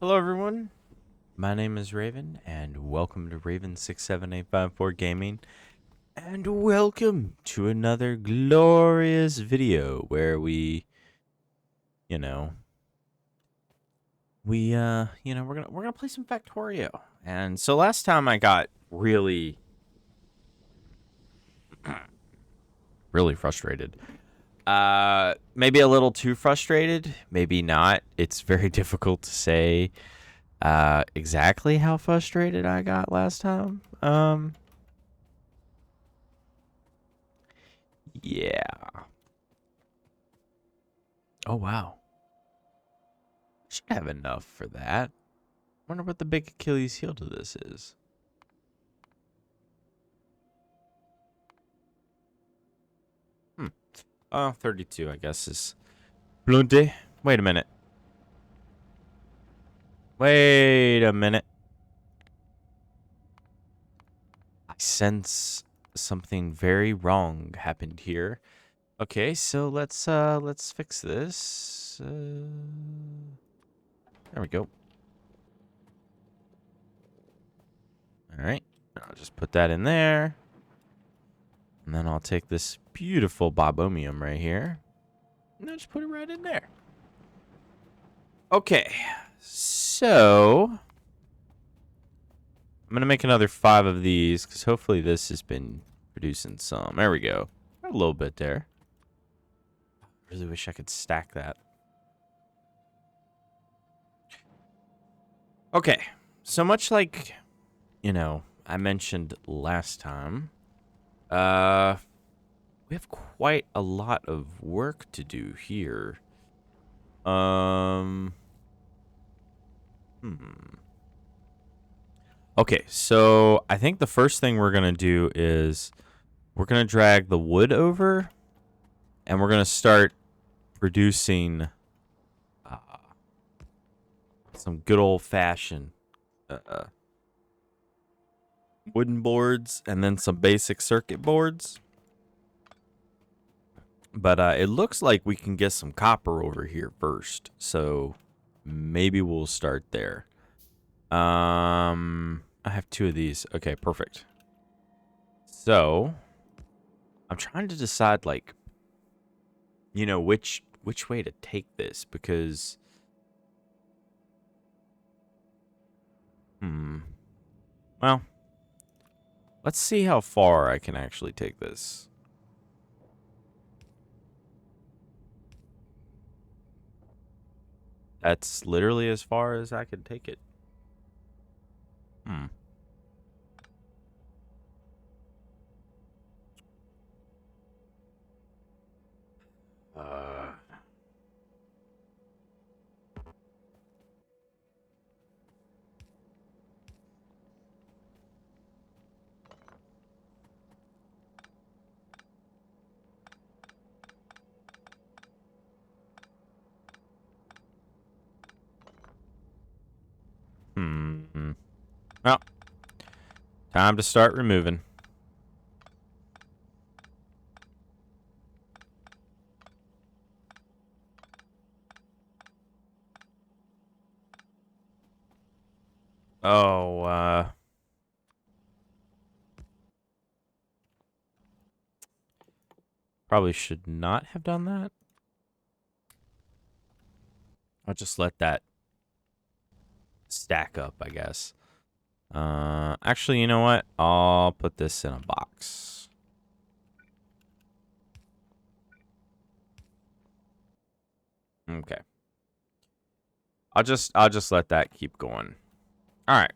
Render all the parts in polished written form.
Hello, everyone. My name is Raven, and welcome to Raven 67854 Gaming. And welcome to another glorious video where we, you know, we're gonna play some Factorio. And so last time I got really, really frustrated. Maybe a little too frustrated, maybe not. It's very difficult to say exactly how frustrated I got last time. Yeah. Oh, wow. Should have enough for that. Wonder what the big Achilles heel to this is. Hmm. Oh, 32, I guess, is plenty. Wait a minute. Wait a minute. I sense something very wrong happened here. Okay, so let's fix this. There we go. All right. I'll just put that in there. And then I'll take this beautiful bobomium right here. And I'll just put it right in there. Okay. So I'm going to make another 5 of these because hopefully this has been producing some. There we go. Got a little bit there. Really wish I could stack that. Okay. So much like, I mentioned last time, we have quite a lot of work to do here. Okay, so I think the first thing we're going to do is we're going to drag the wood over and we're going to start producing some good old-fashioned wooden boards and then some basic circuit boards. But it looks like we can get some copper over here first, so maybe we'll start there. I have 2 of these. Okay, perfect. So I'm trying to decide, like, which way to take this, because well, let's see how far I can actually take this. That's literally as far as I can take it. Hmm. Uh hmm. Well, time to start removing. Oh, probably should not have done that. I'll just let that stack up, I guess. Actually, you know what? I'll put this in a box. Okay. I'll just let that keep going. All right.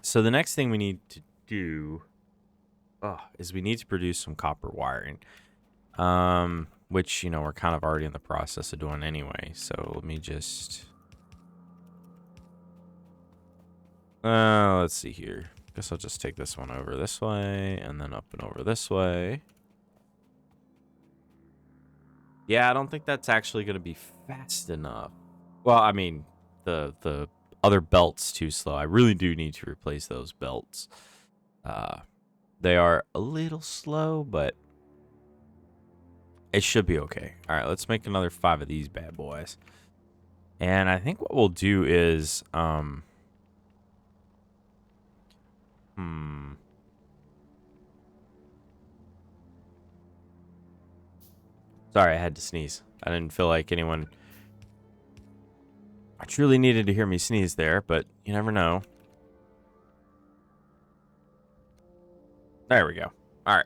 So the next thing we need to do is we need to produce some copper wiring. Which, we're kind of already in the process of doing anyway. So let me just let's see here. Guess I'll just take this one over this way and then up and over this way. Yeah, I don't think that's actually going to be fast enough. Well, I mean, the other belt's too slow. I really do need to replace those belts. They are a little slow, but it should be okay. All right, let's make another 5 of these bad boys. And I think what we'll do is, Sorry, I had to sneeze. I didn't feel like anyone... I truly needed to hear me sneeze there, but you never know. There we go. All right.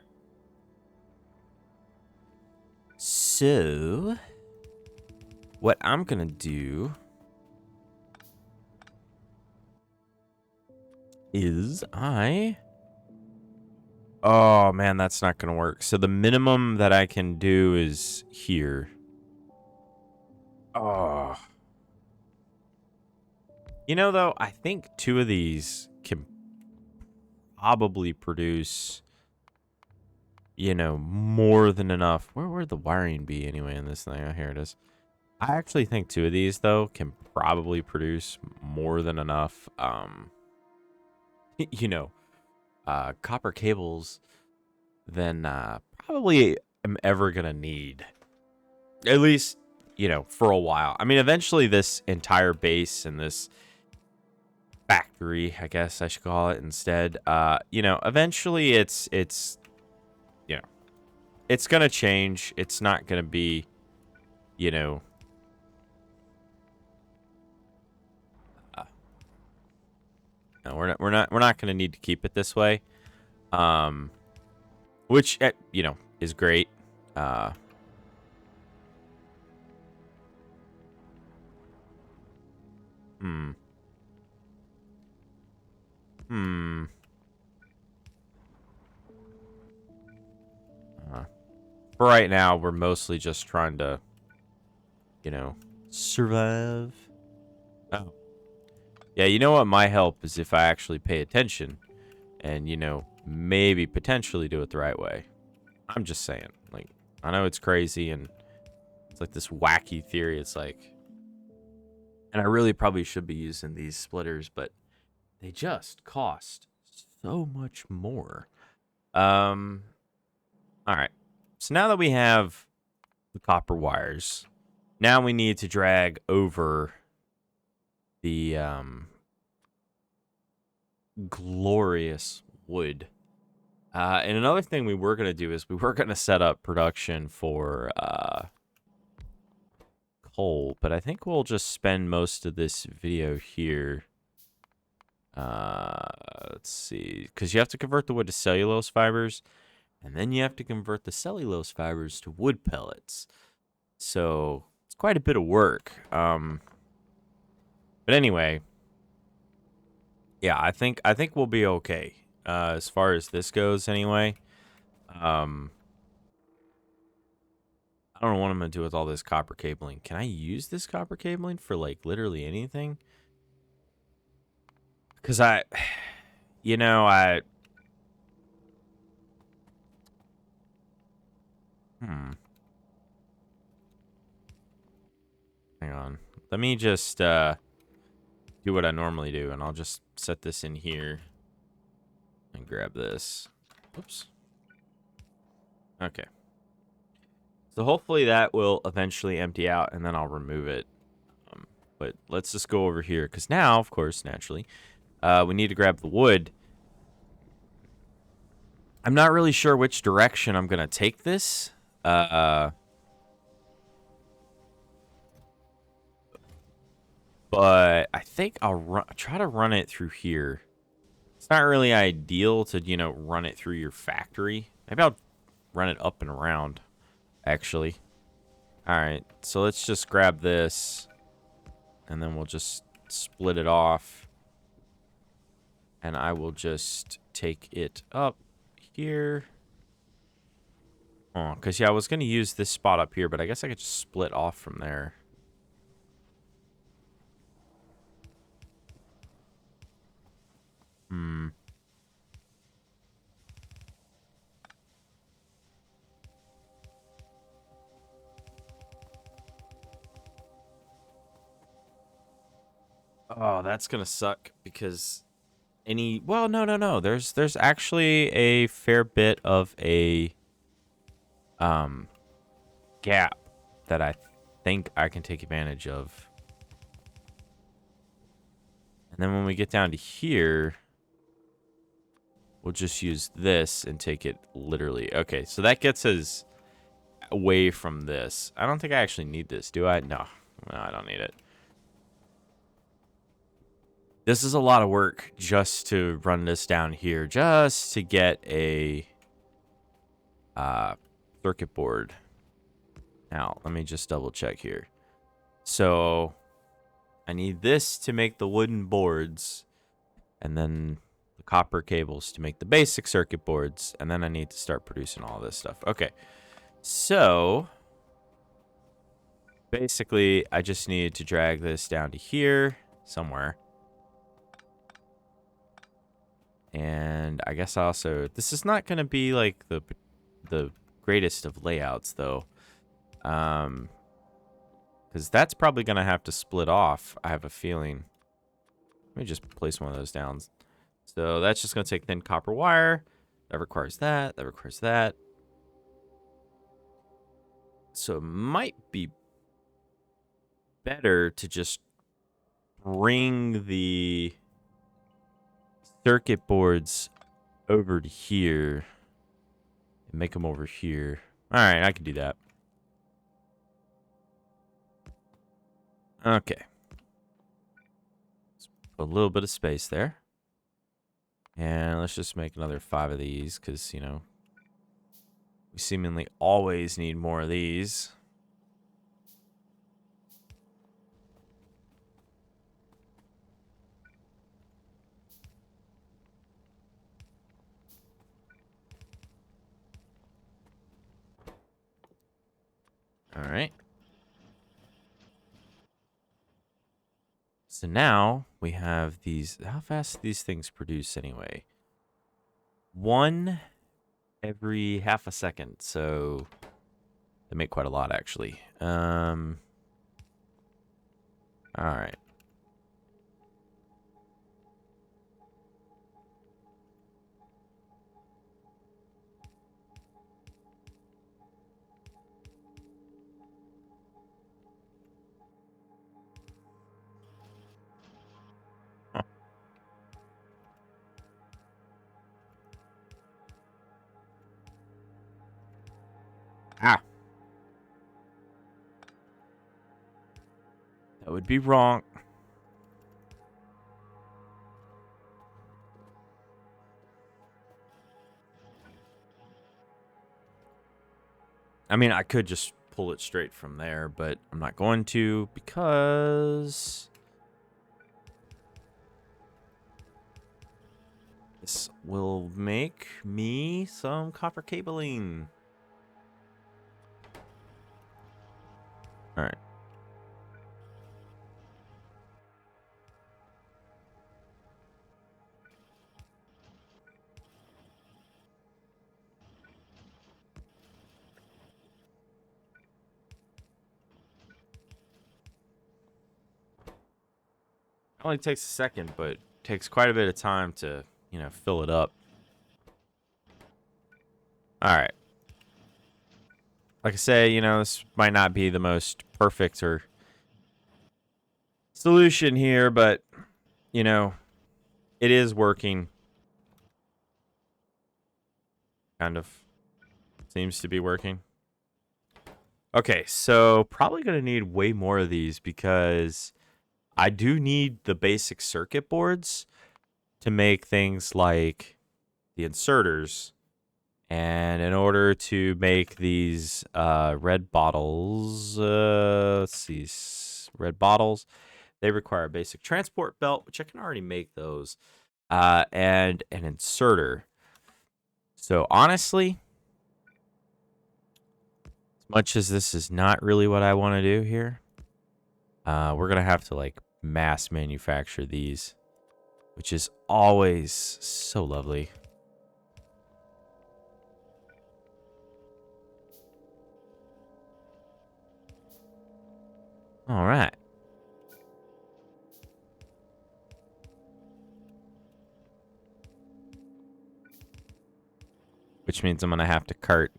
So, what I'm going to do is Oh, man, that's not going to work. So the minimum that I can do is here. Oh. You know, though, I think 2 of these can probably produce, you know, more than enough. Where would the wiring be anyway in this thing? Oh, here it is. I actually think 2 of these, though, can probably produce more than enough, you know, copper cables than probably am ever going to need. At least, you know, for a while. I mean, eventually this entire base and this factory, I guess I should call it instead, you know, eventually it's, you know, it's going to change. It's not going to be, you know, no, we're not going to need to keep it this way. Which, you know, is great. For right now, we're mostly just trying to, you know, survive. Oh. Yeah, you know what? My help is if I actually pay attention and, you know, maybe potentially do it the right way. I'm just saying. Like, I know it's crazy and it's like this wacky theory. It's like, and I really probably should be using these splitters, but they just cost so much more. All right. So now that we have the copper wires, now we need to drag over the glorious wood. And another thing we were going to do is we were going to set up production for coal, but I think we'll just spend most of this video here. Let's see, because you have to convert the wood to cellulose fibers, and then you have to convert the cellulose fibers to wood pellets. So it's quite a bit of work. But anyway, yeah, I think we'll be okay as far as this goes. Anyway, I don't know what I'm gonna do with all this copper cabling. Can I use this copper cabling for like literally anything? Because you know, hang on. Let me just do what I normally do, and I'll just set this in here and grab this. Oops. Okay. So hopefully that will eventually empty out, and then I'll remove it. But let's just go over here, because now, of course, naturally, we need to grab the wood. I'm not really sure which direction I'm going to take this. But I think I'll try to run it through here. It's not really ideal to, you know, run it through your factory. Maybe I'll run it up and around, actually. All right, so let's just grab this, and then we'll just split it off. And I will just take it up here. Oh, because, yeah, I was going to use this spot up here, but I guess I could just split off from there. Oh, that's going to suck because well, no. There's actually a fair bit of a gap that I think I can take advantage of. And then when we get down to here, we'll just use this and take it literally. Okay, so that gets us away from this. I don't think I actually need this, do I? No, I don't need it. This is a lot of work just to run this down here, just to get a circuit board. Now, let me just double check here. So, I need this to make the wooden boards, and then the copper cables to make the basic circuit boards, and then I need to start producing all this stuff. Okay, so basically, I just need to drag this down to here somewhere. And I guess also, this is not going to be like the greatest of layouts, though. Because that's probably going to have to split off, I have a feeling. Let me just place one of those down. So that's just going to take thin copper wire. That requires that. That requires that. So it might be better to just bring the circuit boards over to here and make them over here. All right, I can do that. Okay. Let's put a little bit of space there. And let's just make another 5 of these because, you know, we seemingly always need more of these. All right. So now we have these. How fast do these things produce anyway? 1 every half a second. So they make quite a lot, actually. All right. Huh. Ah. That would be wrong. I mean, I could just pull it straight from there, but I'm not going to because this will make me some copper cabling. All right. It only takes a second, but takes quite a bit of time to, you know, fill it up. All right. Like I say, you know, this might not be the most perfect or solution here, but, you know, it is working. Kind of. Seems to be working. Okay, so probably going to need way more of these because I do need the basic circuit boards to make things like the inserters. And in order to make these red bottles, let's see, red bottles, they require a basic transport belt, which I can already make those, and an inserter. So honestly, as much as this is not really what I want to do here, we're going to have to like mass manufacture these, which is always so lovely. All right. Which means I'm going to have to cart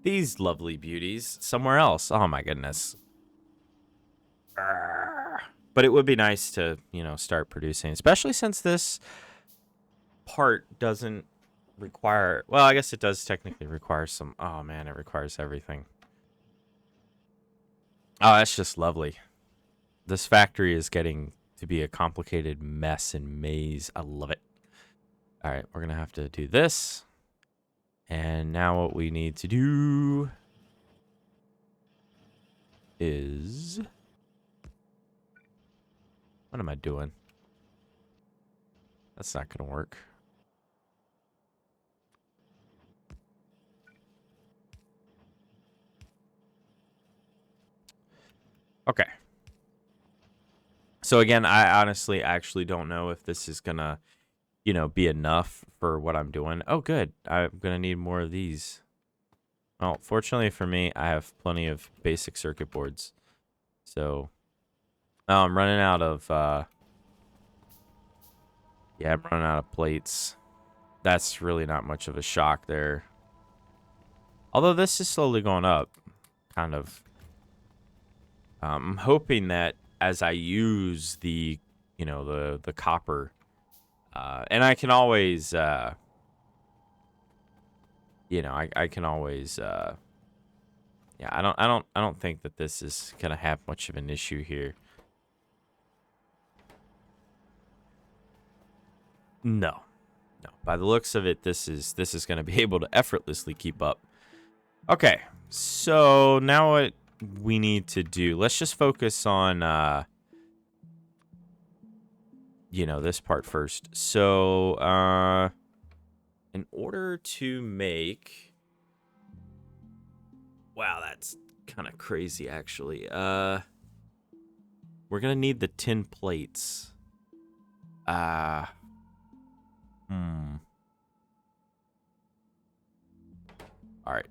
these lovely beauties somewhere else. Oh my goodness. But it would be nice to, start producing, especially since this part doesn't require, well, I guess it does technically require some, oh man, it requires everything. Oh, that's just lovely. This factory is getting to be a complicated mess and maze. I love it. All right, we're going to have to do this. And now what we need to do is... What am I doing? That's not going to work. Okay. So again, I honestly actually don't know if this is going to, be enough for what I'm doing. Oh, good. I'm going to need more of these. Well, fortunately for me, I have plenty of basic circuit boards. So, oh, I'm running out of, yeah, I'm running out of plates. That's really not much of a shock there. Although this is slowly going up, kind of. I'm hoping that as I use the, the copper, and I can always, I can always, yeah, I don't think that this is gonna have much of an issue here. No, no. By the looks of it, this is gonna be able to effortlessly keep up. Okay, so now what we need to do? Let's just focus on, this part first. So, in order to make, wow, that's kind of crazy, actually. We're gonna need the tin plates. All right.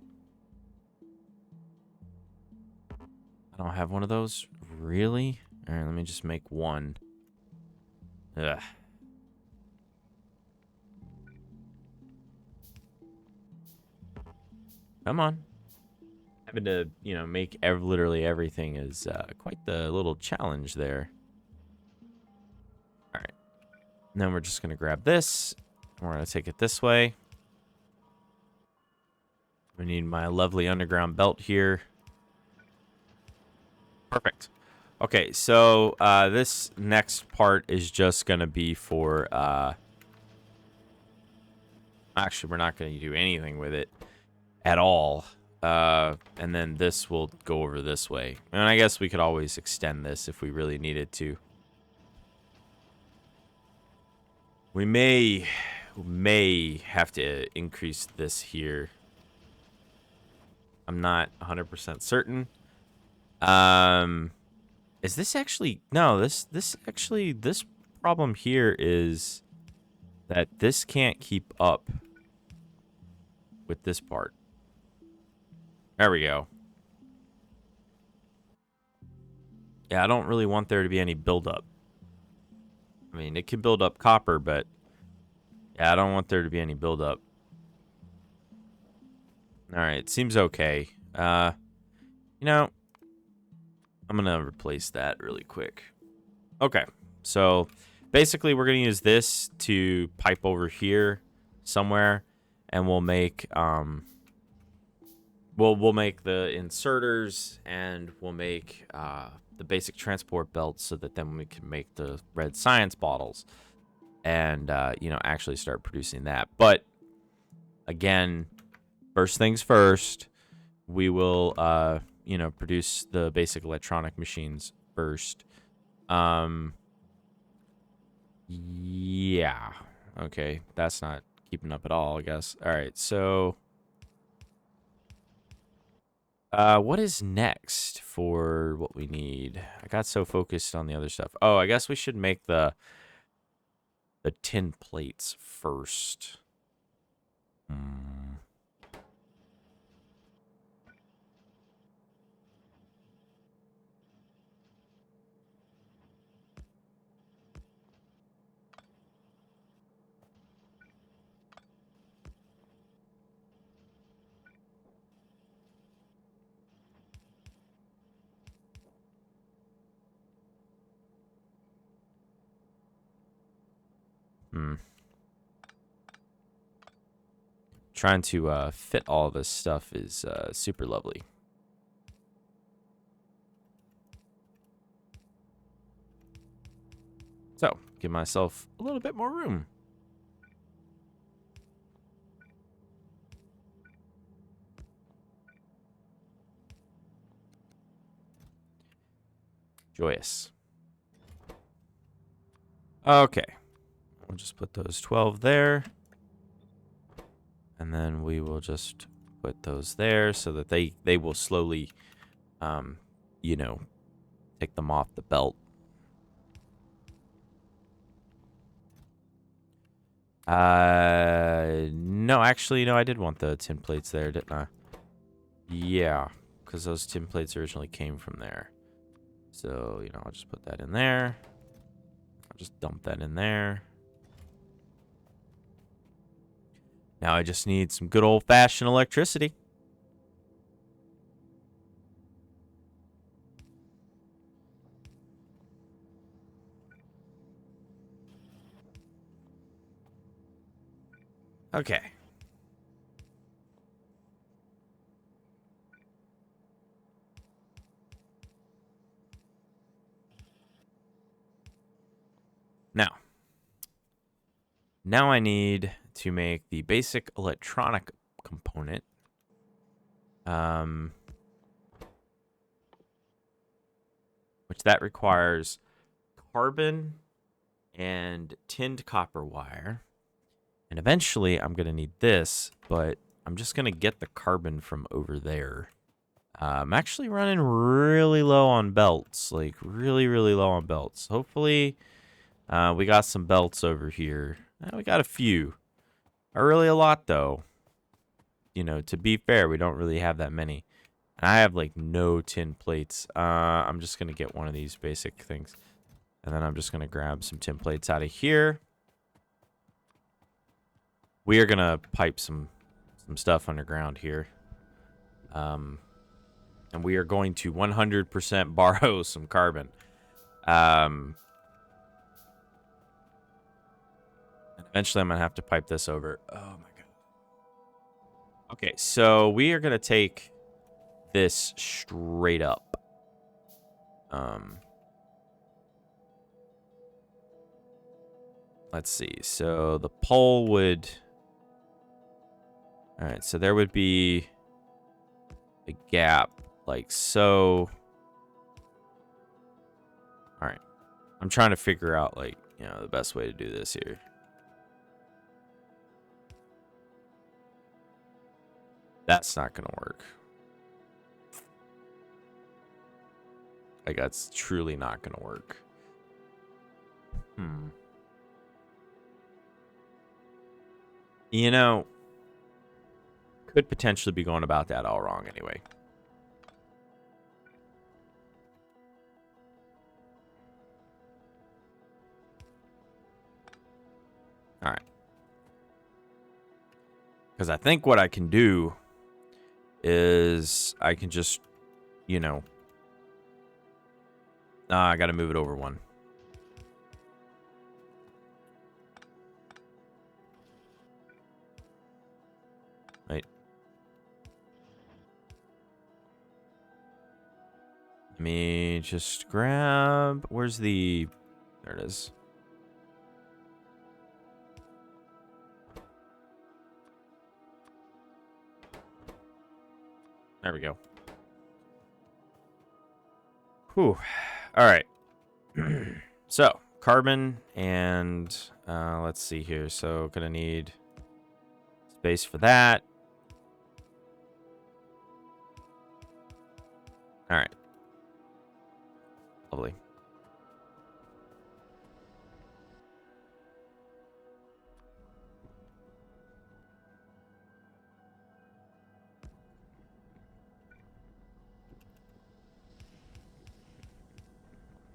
I don't have one of those, really. All right, let me just make one. Ugh. Come on. Having to, make literally everything is quite the little challenge there. All right. And then we're just going to grab this. We're going to take it this way. We need my lovely underground belt here. Perfect. Okay, so this next part is just going to be for... actually, we're not going to do anything with it at all. And then this will go over this way. And I guess we could always extend this if we really needed to. We may have to increase this here. I'm not 100% certain. Is this actually... No, this problem here is that this can't keep up with this part. There we go. Yeah, I don't really want there to be any buildup. I mean, it can build up copper, but yeah, I don't want there to be any buildup. All right, seems okay. I'm gonna replace that really quick. Okay, so basically we're gonna use this to pipe over here somewhere, and we'll make we'll make the inserters, and we'll make the basic transport belts, so that then we can make the red science bottles, and actually start producing that. But again, first things first, we will produce the basic electronic machines first. Yeah. Okay, that's not keeping up at all, I guess. All right, so what is next for what we need? I got so focused on the other stuff. Oh, I guess we should make the tin plates first. Trying to fit all this stuff is super lovely. So, give myself a little bit more room. Joyous. Okay. We'll just put those 12 there. And then we will just put those there so that they will slowly, you know, take them off the belt. No, actually, no, I did want the tin plates there, didn't I? Yeah, because those tin plates originally came from there. So, you know, I'll just put that in there. I'll just dump that in there. Now I just need some good old-fashioned electricity. Okay. Now I need to make the basic electronic component. Which that requires carbon and tinned copper wire. And eventually I'm going to need this, but I'm just going to get the carbon from over there. I'm actually running really low on belts, like really, really low on belts. Hopefully we got some belts over here. We got a few. Not really a lot, though. You know, to be fair, we don't really have that many. And I have, like, no tin plates. I'm just going to get one of these basic things. And then I'm just going to grab some tin plates out of here. We are going to pipe some stuff underground here. And we are going to 100% borrow some carbon. And eventually I'm going to have to pipe this over. Oh, my God. Okay, so we are going to take this straight up. Let's see. So the pole would... All right, so there would be a gap like so. All right. I'm trying to figure out, like, you know, the best way to do this here. That's not going to work. Like, that's truly not going to work. You know, could potentially be going about that all wrong anyway. All right. Because I think what I can do is I can just, you know... I got to move it over one. Right. Let me just grab... Where's the... There it is. There we go. Whew. All right. So, carbon and let's see here. So, gonna need space for that. All right. Lovely.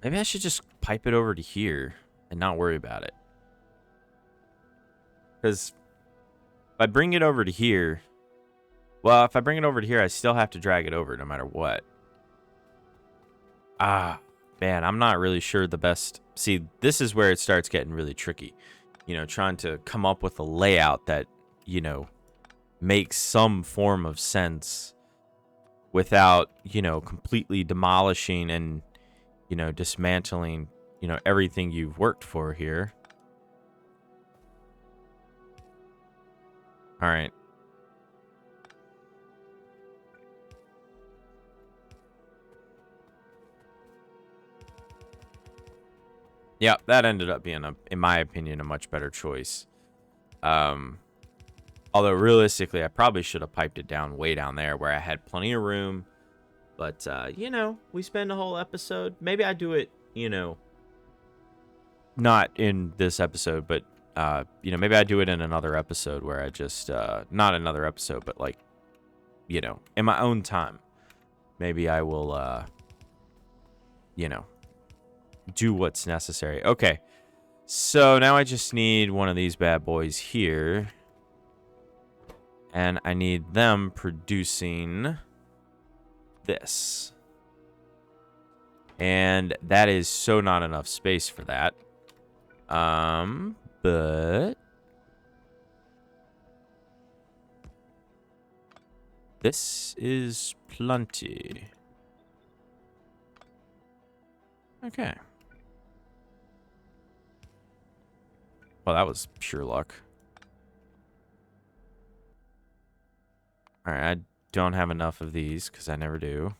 Maybe I should just pipe it over to here and not worry about it. Because if I bring it over to here... Well, if I bring it over to here, I still have to drag it over no matter what. Man, I'm not really sure the best... See, this is where it starts getting really tricky. trying to come up with a layout that, makes some form of sense without, completely demolishing and, dismantling, everything you've worked for here. All right. Yeah, that ended up being, in my opinion, a much better choice. Although realistically, I probably should have piped it down way down there where I had plenty of room. But, we spend a whole episode. Maybe I do it, not in this episode, but, maybe I do it in another episode where I just, not another episode, but like, in my own time. Maybe I will, do what's necessary. Okay. So now I just need one of these bad boys here. And I need them producing this. And that is so not enough space for that. But this is plenty. Okay. Well, that was pure luck. All right, I don't have enough of these because I never do.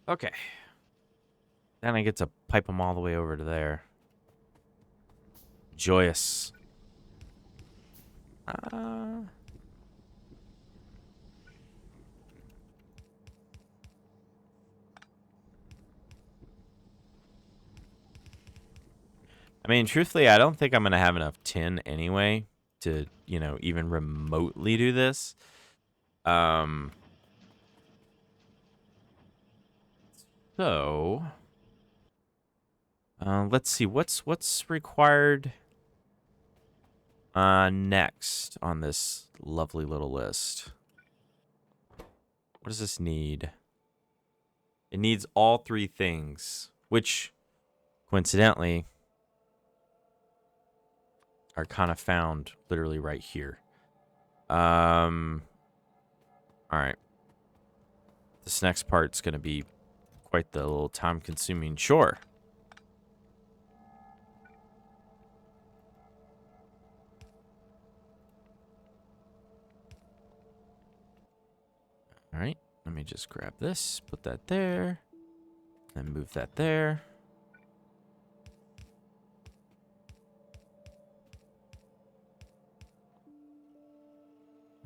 Okay. Then I get to pipe them all the way over to there. Joyous. I mean, truthfully, I don't think I'm going to have enough tin anyway to, even remotely do this. So, let's see. What's required next on this lovely little list? What does this need? It needs all three things, which, coincidentally, are kind of found literally right here. All right. This next part's going to be quite the little time-consuming chore. All right. Let me just grab this, put that there, and move that there.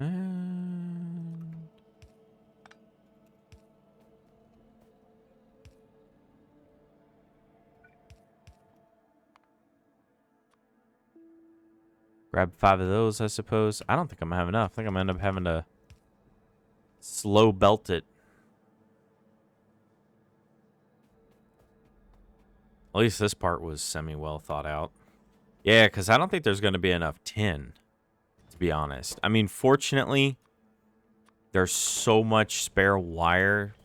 And grab 5 of those, I suppose. I don't think I'm gonna have enough. I think I'm gonna end up having to slow belt it. At least this part was semi-well thought out. Yeah, because I don't think there's gonna be enough tin, to be honest. I mean, fortunately, there's so much spare wire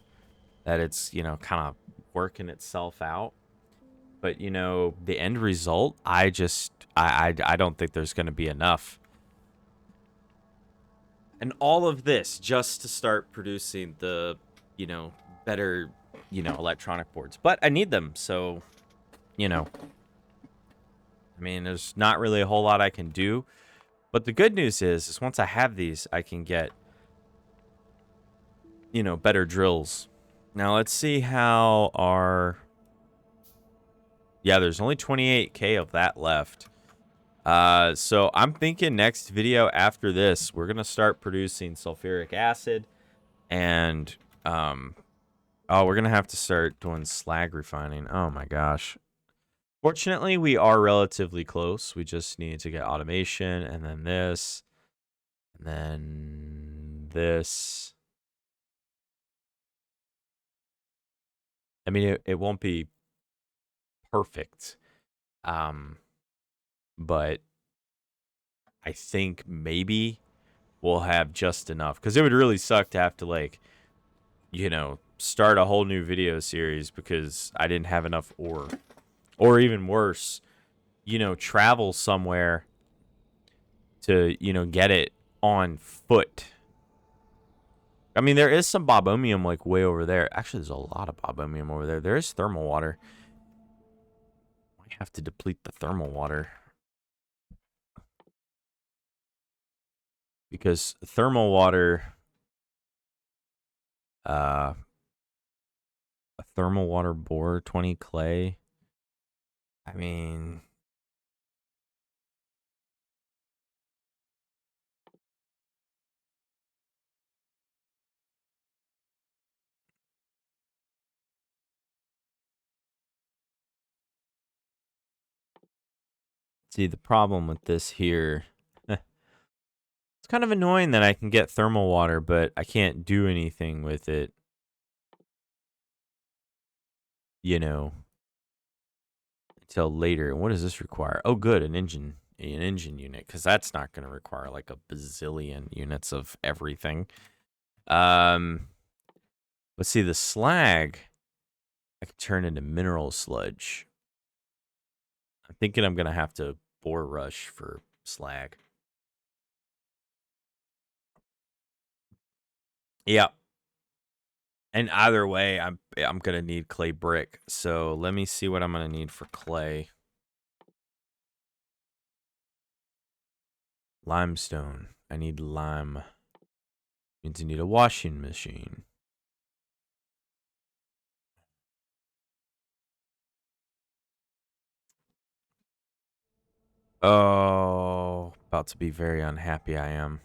that it's, kind of working itself out. But, the end result, I don't think there's going to be enough. And all of this just to start producing the, better, electronic boards. But I need them, so, I mean, there's not really a whole lot I can do. But the good news is once I have these, I can get, better drills. Now, let's see how our... Yeah, there's only 28K of that left. So I'm thinking next video after this, we're going to start producing sulfuric acid. And, we're going to have to start doing slag refining. Oh, my gosh. Fortunately, we are relatively close. We just need to get automation, and then this, and then this. I mean, it won't be perfect. But I think maybe we'll have just enough. Because it would really suck to have to, like, you know, start a whole new video series because I didn't have enough ore. Or even worse, you know, travel somewhere to, you know, get it on foot. I mean, there is some bobomium, like, way over there. Actually, there's a lot of bobomium over there. There is thermal water. I have to deplete the thermal water. Because thermal water... a thermal water bore, 20 clay. I mean... See, the problem with this here... It's kind of annoying that I can get thermal water, but I can't do anything with it. You know... Until later. And what does this require? Oh, good, an engine unit, because that's not going to require like a bazillion units of everything. Let's see, the slag I can turn into mineral sludge. I'm thinking I'm going to have to bore rush for slag. Yeah. And either way, I'm going to need clay brick. So let me see what I'm going to need for clay. Limestone. I need lime. Means I need a washing machine. Oh, about to be very unhappy I am.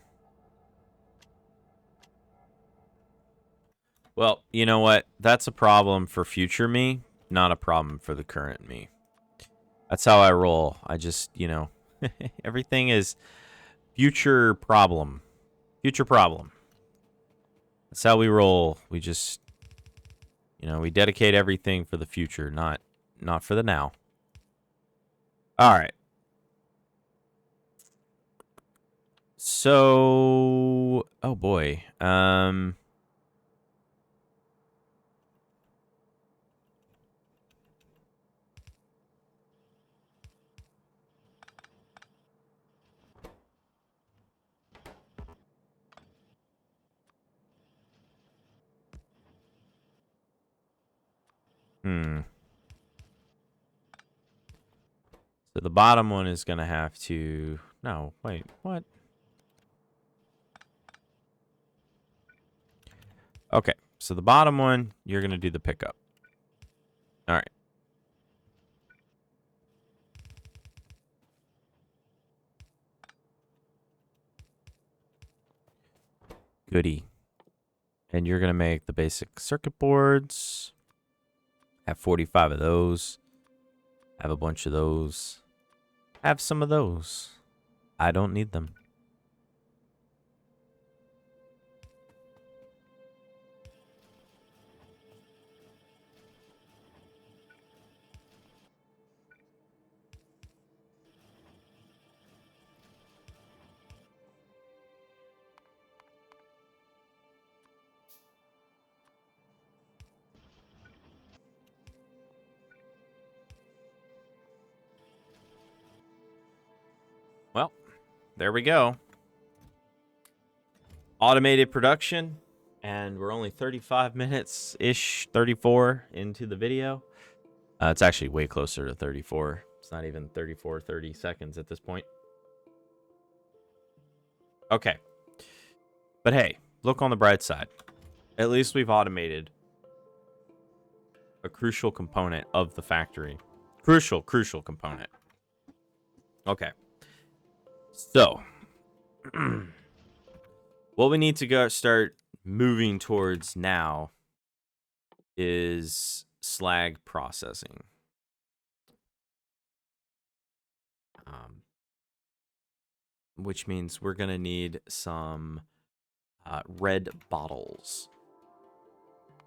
Well, you know what? That's a problem for future me, not a problem for the current me. That's how I roll. I just, you know, everything is future problem. Future problem. That's how we roll. We just, you know, we dedicate everything for the future, not for the now. All right. So, oh boy. So the bottom one is going to have to... No, wait, what? Okay, so the bottom one, you're going to do the pickup. All right. Goody. And you're going to make the basic circuit boards. Have 45 of those. Have a bunch of those. Have some of those. I don't need them. Well, there we go. Automated production. And we're only 35 minutes-ish, 34 into the video. It's actually way closer to 34. It's not even 34, 30 seconds at this point. Okay. But hey, look on the bright side. At least we've automated a crucial component of the factory. Crucial component. Okay. So, what we need to go start moving towards now is slag processing. Which means we're going to need some red bottles.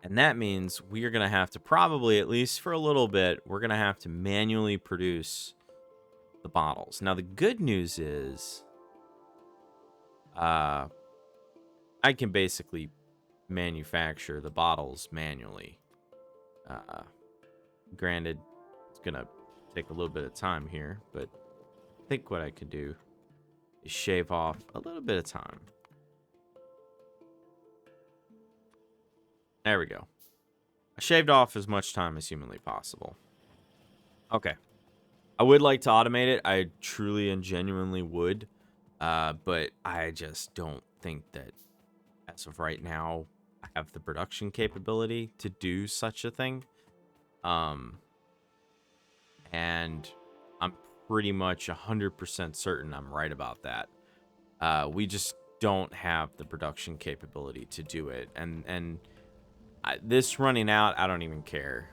And that means we are going to have to probably, at least for a little bit, we're going to have to manually produce the bottles. Now, the good news is I can basically manufacture the bottles manually. Granted, it's gonna take a little bit of time here, but I think what I could do is shave off a little bit of time. There we go. I shaved off as much time as humanly possible. Okay. I would like to automate it. I truly and genuinely would. But I just don't think that as of right now I have the production capability to do such a thing. And I'm pretty much 100% certain I'm right about that. We just don't have the production capability to do it. And this running out, I don't even care.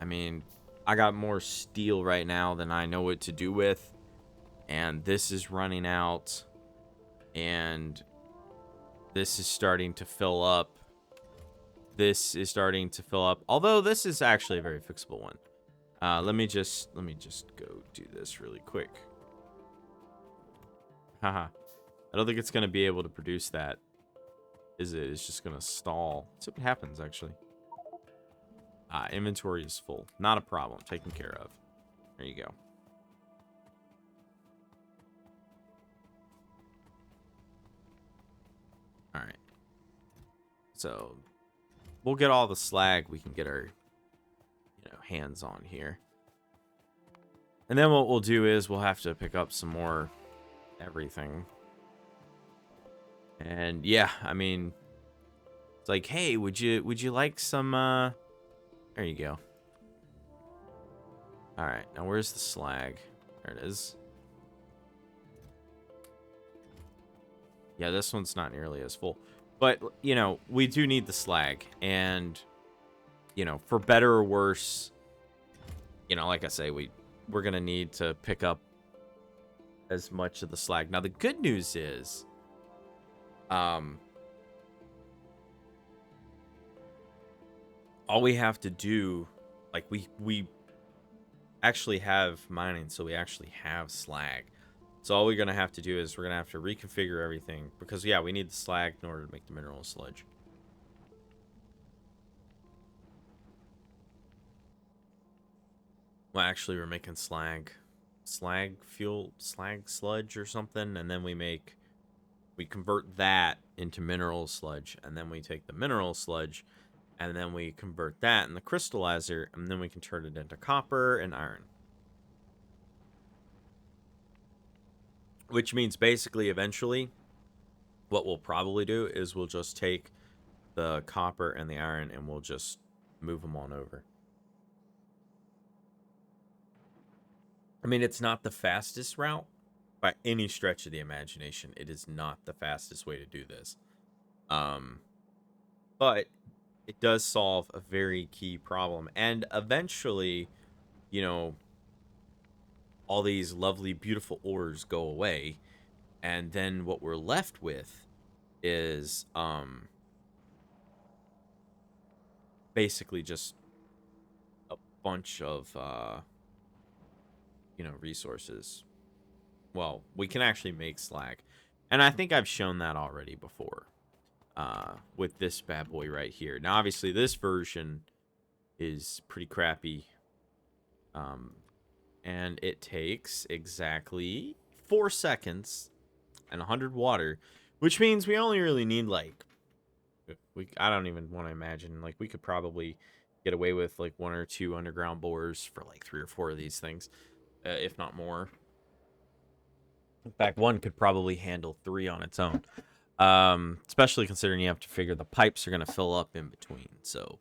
I mean, I got more steel right now than I know what to do with. And this is running out. And this is starting to fill up. This is starting to fill up. Although this is actually a very fixable one. Let me just go do this really quick. Haha. I don't think it's going to be able to produce that. Is it? It's just going to stall. Let's see what happens, actually. Inventory is full. Not a problem. Taken care of. There you go. All right. So we'll get all the slag we can get our hands on here. And then what we'll do is we'll have to pick up some more everything. And yeah, I mean, it's like, hey, would you like some there you go. All right, now where's the slag? There it is. Yeah, this one's not nearly as full. But, we do need the slag. And, for better or worse, like I say, we're going to need to pick up as much of the slag. Now, the good news is, all we have to do, like, we actually have mining, so we actually have slag. So all we're going to have to do is we're going to have to reconfigure everything. Because, yeah, we need the slag in order to make the mineral sludge. Well, actually, we're making slag fuel, slag sludge or something. And then we convert that into mineral sludge. And then we take the mineral sludge. And then we convert that in the crystallizer. And then we can turn it into copper and iron. Which means basically, eventually, what we'll probably do is we'll just take the copper and the iron and we'll just move them on over. I mean, it's not the fastest route by any stretch of the imagination. It is not the fastest way to do this. But it does solve a very key problem. And eventually, all these lovely, beautiful ores go away, and then what we're left with is basically just a bunch of resources. Well, we can actually make slag, and I think I've shown that already before with this bad boy right here. Now, obviously, this version is pretty crappy. And it takes exactly 4 seconds and 100 water, which means we only really need, like, I don't even want to imagine, like, we could probably get away with, like, 1 or 2 underground bores for, like, 3 or 4 of these things, if not more. In fact, one could probably handle 3 on its own, especially considering you have to figure the pipes are going to fill up in between. So,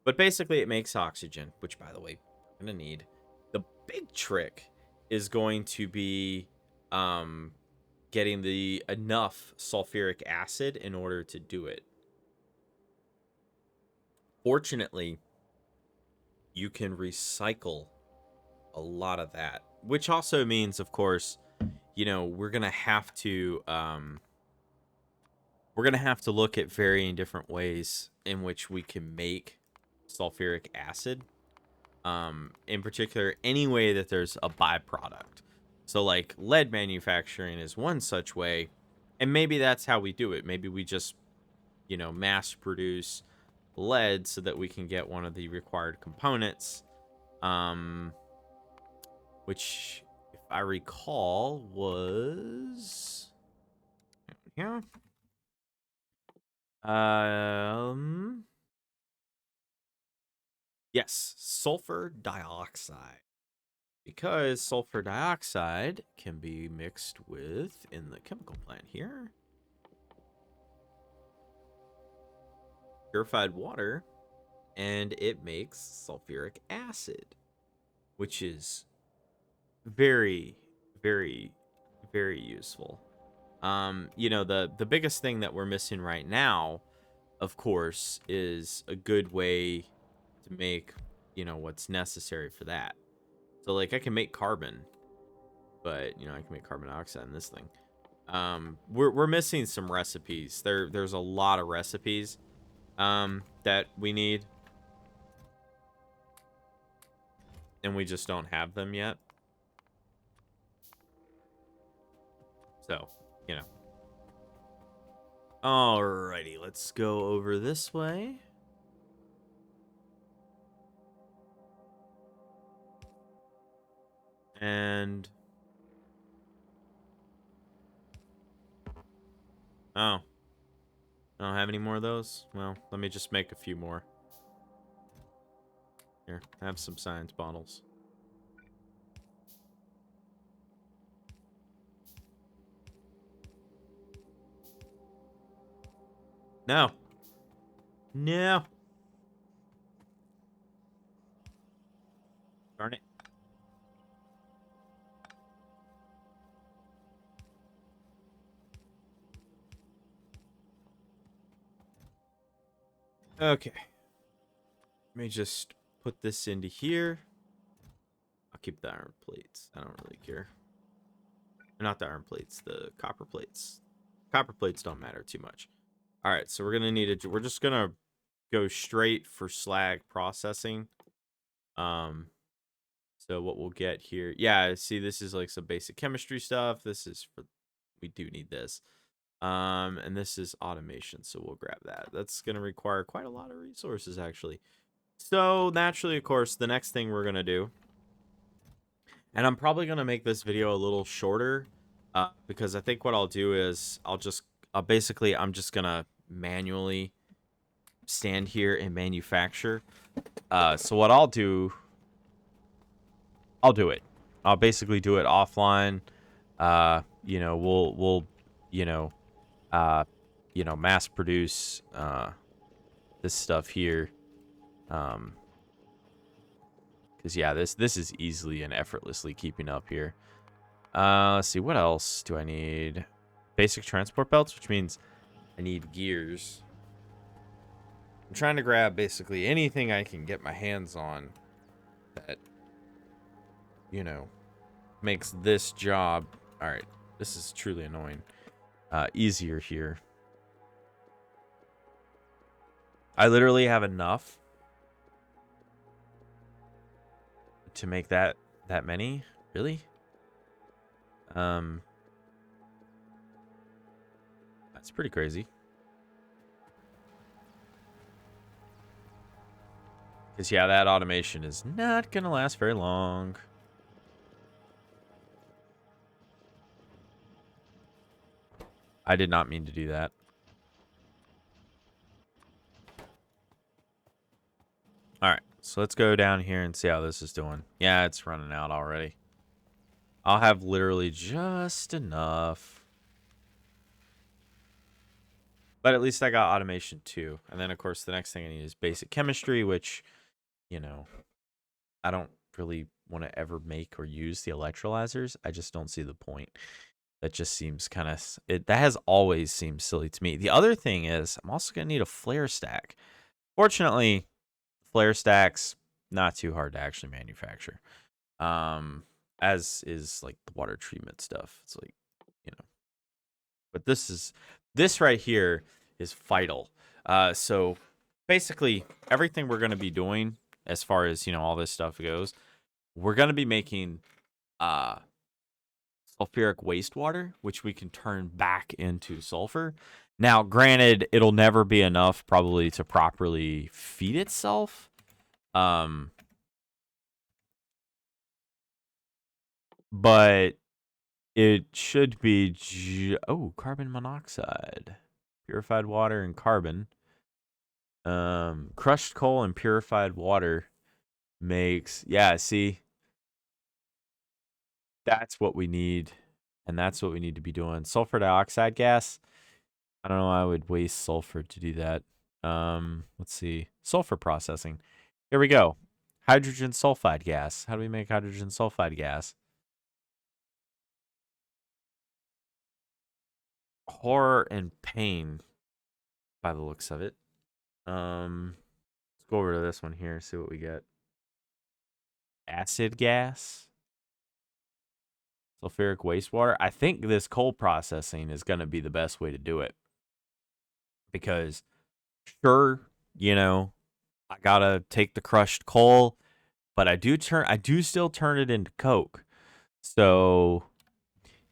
but basically it makes oxygen, which, by the way, we're going to need. The big trick is going to be getting the enough sulfuric acid in order to do it. Fortunately, you can recycle a lot of that, which also means, of course, we're gonna have to look at varying different ways in which we can make sulfuric acid. In particular, any way that there's a byproduct. So, like, lead manufacturing is one such way, and maybe that's how we do it. Maybe we just you know, mass produce lead so that we can get one of the required components, which, if I recall, was yeah. Yes, sulfur dioxide. Because sulfur dioxide can be mixed with, in the chemical plant here, purified water, and it makes sulfuric acid, which is very, very, very useful. You know, the biggest thing that we're missing right now, of course, is a good way to make, you know, what's necessary for that. So, like, I can make carbon, but, you know, I can make carbon dioxide in this thing. We're missing some recipes. There's a lot of recipes that we need, and we just don't have them yet. So, you know. Alrighty, let's go over this way. And oh, I don't have any more of those. Well, let me just make a few more. Here, have some science bottles. No. No. Darn it. Okay. Let me just put this into here. I'll keep the iron plates. I don't really care. Not the iron plates, the copper plates. Copper plates don't matter too much. All right, so we're gonna need it. We're just gonna go straight for slag processing. So what we'll get here, yeah. See, this is like some basic chemistry stuff. This is for, we do need this. And this is automation, so we'll grab that. That's gonna require quite a lot of resources, actually. So naturally, of course, the next thing we're gonna do, and I'm probably gonna make this video a little shorter, because I think what I'll do is basically I'm just gonna manually stand here and manufacture. So what I'll do it. I'll basically do it offline. You know, we'll you know, mass produce this stuff here. Because yeah, this is easily and effortlessly keeping up here. Let's see, what else do I need? Basic transport belts, which means I need gears. I'm trying to grab basically anything I can get my hands on that, you know, makes this job, all right, this is truly annoying, easier here. I literally have enough to make that many, really. That's pretty crazy. Because yeah, that automation is not gonna last very long. I did not mean to do that. All right, so let's go down here and see how this is doing. Yeah, it's running out already. I'll have literally just enough. But at least I got automation too. And then, of course, the next thing I need is basic chemistry, which, you know, I don't really want to ever make or use the electrolyzers. I just don't see the point. That just seems kind of, that has always seemed silly to me. The other thing is I'm also going to need a flare stack. Fortunately, flare stacks, not too hard to actually manufacture. As is like the water treatment stuff. It's like, you know, but this right here is vital. So basically everything we're going to be doing as far as, you know, all this stuff goes, we're going to be making sulfuric wastewater, which we can turn back into sulfur. Now, granted, it'll never be enough probably to properly feed itself. But it should be carbon monoxide, purified water, and carbon. Crushed coal and purified water makes, yeah, see, that's what we need, and that's what we need to be doing. Sulfur dioxide gas, I don't know why I would waste sulfur to do that. Let's see, sulfur processing. Here we go. Hydrogen sulfide gas. How do we make hydrogen sulfide gas? Horror and pain, by the looks of it. Let's go over to this one here, see what we get. Acid gas, sulfuric wastewater. I think this coal processing is going to be the best way to do it, because sure, you know, I gotta take the crushed coal, but I do still turn it into coke. So,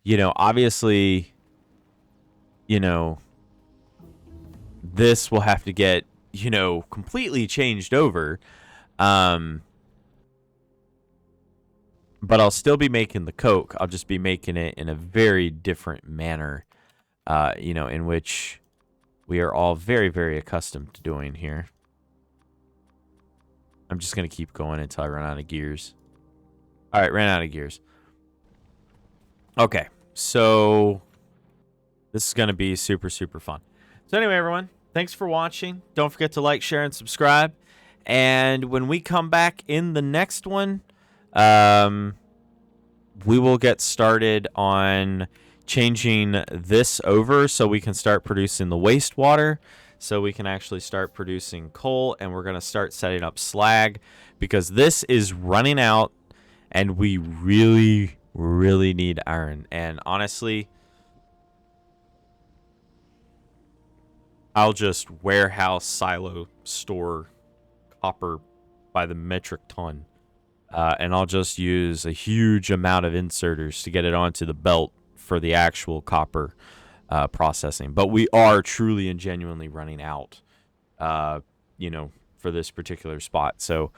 you know, obviously, you know, this will have to get, you know, completely changed over. But I'll still be making the coke. I'll just be making it in a very different manner, you know, in which we are all very, very accustomed to doing here. I'm just going to keep going until I run out of gears. All right, ran out of gears. Okay, so this is going to be super, super fun. So anyway, everyone, thanks for watching. Don't forget to like, share, and subscribe. And when we come back in the next one, we will get started on changing this over so we can start producing the wastewater, so we can actually start producing coal, and we're going to start setting up slag, because this is running out and we really, really need iron. And honestly, I'll just warehouse, silo, store copper by the metric ton. And I'll just use a huge amount of inserters to get it onto the belt for the actual copper processing. But we are truly and genuinely running out, you know, for this particular spot. So,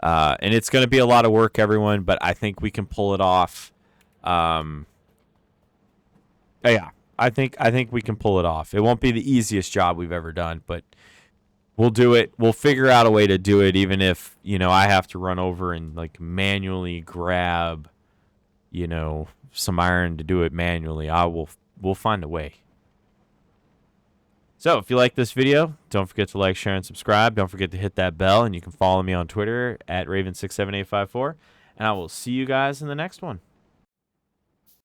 and it's going to be a lot of work, everyone, but I think we can pull it off. Yeah, I think we can pull it off. It won't be the easiest job we've ever done, but we'll do it. We'll figure out a way to do it, even if, you know, I have to run over and like manually grab, you know, some iron to do it manually. We'll find a way. So if you like this video, don't forget to like, share, and subscribe. Don't forget to hit that bell, and you can follow me on Twitter at Raven67854. And I will see you guys in the next one.